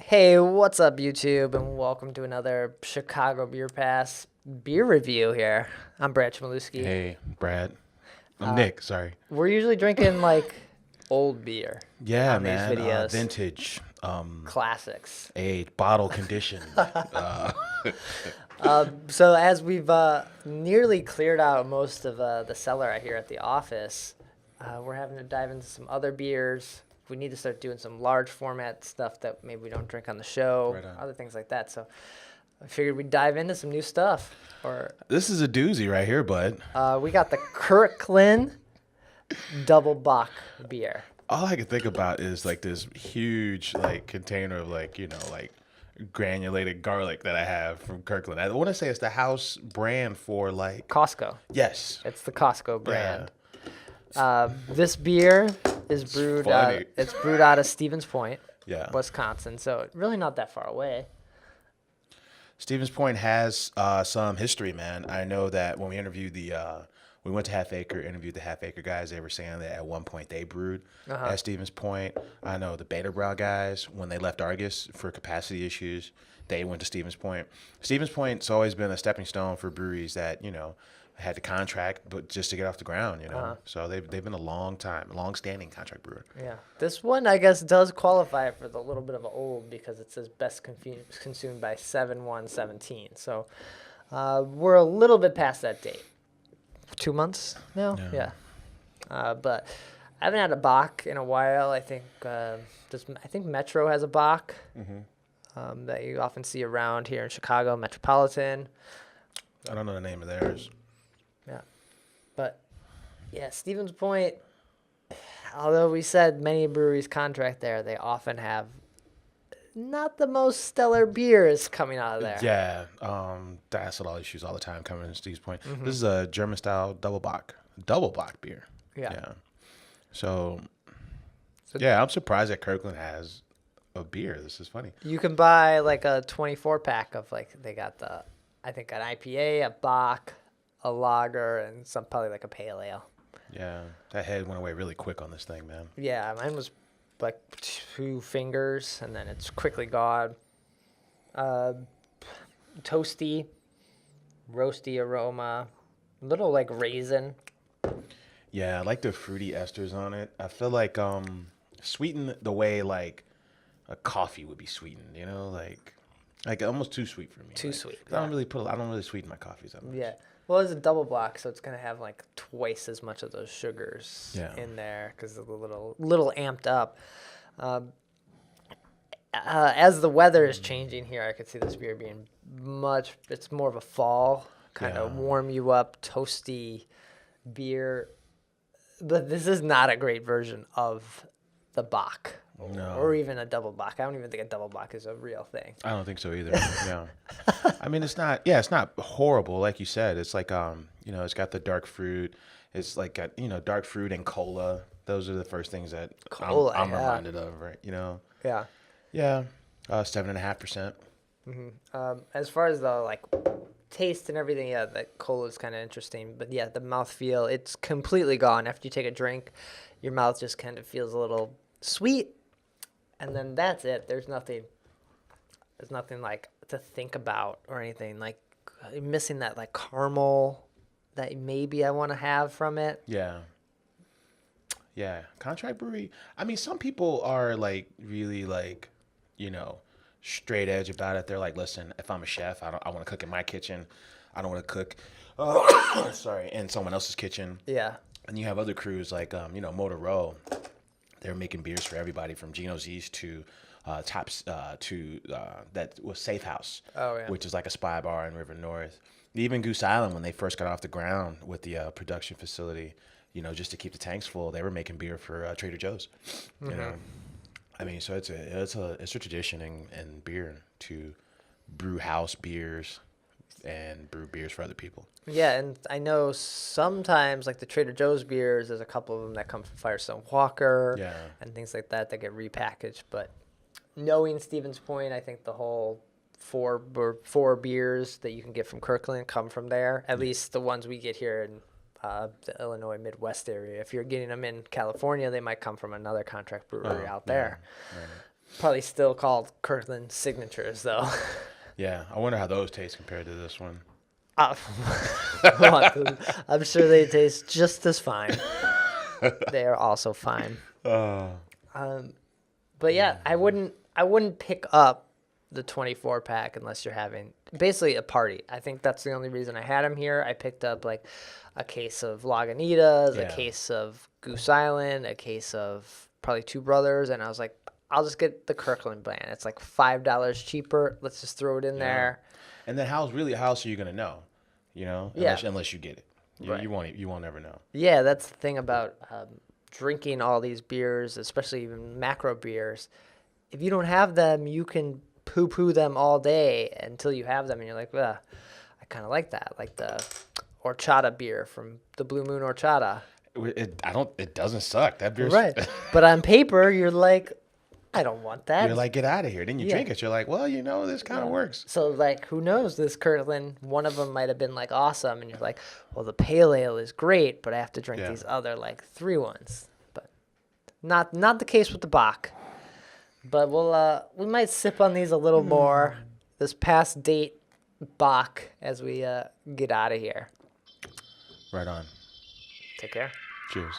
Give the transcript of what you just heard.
Hey, what's up, YouTube, and welcome to another Chicago Beer Pass beer review here. I'm Brad Chmielewski. Hey, Brad. I'm Nick, sorry. We're usually drinking like old beer Yeah, on these man. videos, Vintage, classics. aged, bottle condition. So as we've nearly cleared out most of the cellar out here at the office, we're having to dive into some other beers. We need to start doing some large format stuff that maybe we don't drink on the show, Right on. other things like that. So I figured we'd dive into some new stuff. This is a doozy right here, bud. We got the Kirkland Double Bock beer. All I can think about is like this huge like container of like granulated garlic that I have from Kirkland. I want to say it's the house brand for like Costco. yes. It's the Costco brand. This beer is brewed. funny. It's brewed out of Stevens Point, Yeah. Wisconsin. So really not that far away. Stevens Point has some history, man. I know that when we interviewed we went to Half Acre, interviewed the Half Acre guys. They were saying that at one point they brewed at Stevens Point. I know the Beta Brow guys, when they left Argus for capacity issues, they went to Stevens Point. Stevens Point's always been a stepping stone for breweries that, had to contract, but just to get off the ground, So they've been a long-standing contract brewer. Yeah. This one, I guess, does qualify for the little bit of an old because it says best consumed by 7/1/17. So we're a little bit past that date. 2 months now? Yeah. But I haven't had a Bock in a while. I think Metro has a Bock that you often see around here in Chicago, Metropolitan. I don't know the name of theirs. Yeah. But, yeah, Stevens Point, although we said many breweries contract there, they often have not the most stellar beers coming out of there. Yeah, that's what all issues all the time coming in Stevens Point. This is a German style double Bock beer. Yeah. So yeah, I'm surprised that Kirkland has a beer. This is funny. You can buy like a 24 pack of they got I think an IPA, a Bock, a lager, and probably like a pale ale. Yeah, that head went away really quick on this thing, man. Yeah, mine was like 2 fingers, and then it's quickly gone. Toasty, roasty aroma, little like raisin. Yeah, I like the fruity esters on it. I feel like sweetened the way like a coffee would be sweetened, like almost too sweet for me. Too Like, sweet. I don't really sweeten my coffees that much. Yeah. Well, it's a double Bock, so it's gonna have like twice as much of those sugars in there because it's a little amped up. As the weather is changing here, I could see this beer being it's more of a fall kind of warm you up, toasty beer. But this is not a great version of the Bock. No. Or even a double Bock. I don't even think a double Bock is a real thing. I don't think so either. Yeah. I mean, it's not horrible. Like you said, it's like, it's got the dark fruit. It's like got, dark fruit and cola. Those are the first things that I'm reminded of, right? Yeah. Yeah. 7.5%. As far as the taste and everything, yeah, the cola is kind of interesting. But yeah, the mouthfeel, it's completely gone. After you take a drink, your mouth just kind of feels a little sweet. And then that's it. There's nothing like to think about or anything. Like missing that like caramel that maybe I want to have from it. Yeah. Yeah. Contract brewery. I mean, some people are like really like, straight edge about it. They're like, listen, if I'm a chef, I want to cook in my kitchen. I don't want to cook, in someone else's kitchen. Yeah. And you have other crews like, Motor Row. They're making beers for everybody from Geno's East to that was Safe House, which is like a spy bar in River North. Even Goose Island, when they first got off the ground with the production facility, just to keep the tanks full, they were making beer for Trader Joe's. I mean, so it's a tradition in beer to brew house beers and brew beers for other people. Yeah, and I know sometimes, like the Trader Joe's beers, there's a couple of them that come from Firestone Walker and things like that get repackaged. But knowing Stevens Point, I think the whole four beers that you can get from Kirkland come from there, at least the ones we get here in the Illinois Midwest area. If you're getting them in California, they might come from another contract brewery out there. Right. Probably still called Kirkland Signatures, though. Yeah, I wonder how those taste compared to this one. I'm sure they taste just as fine. They are also fine. But yeah, I wouldn't pick up the 24 pack unless you're having basically a party. I think that's the only reason I had them here. I picked up like a case of Lagunitas, a case of Goose Island, a case of probably Two Brothers, and I was like, I'll just get the Kirkland brand. It's like $5 cheaper. Let's just throw it in there. And then how else are you gonna know? You know, unless you get it, you won't ever know. Yeah, that's the thing about drinking all these beers, especially even macro beers. If you don't have them, you can poo-poo them all day until you have them, and you're like, I kind of like that, like the horchata beer from the Blue Moon Horchata. It doesn't suck. That beer's right. But on paper, you're like, I don't want that. You're like, get out of here. Then you drink it. You're like, well, this kind of works. So, like, who knows? This Kirkland, one of them might have been, like, awesome. And you're like, well, the pale ale is great, but I have to drink these other, like, 3 ones. But not the case with the Bock. But we might sip on these a little more. This past date Bock as we get out of here. Right on. Take care. Cheers.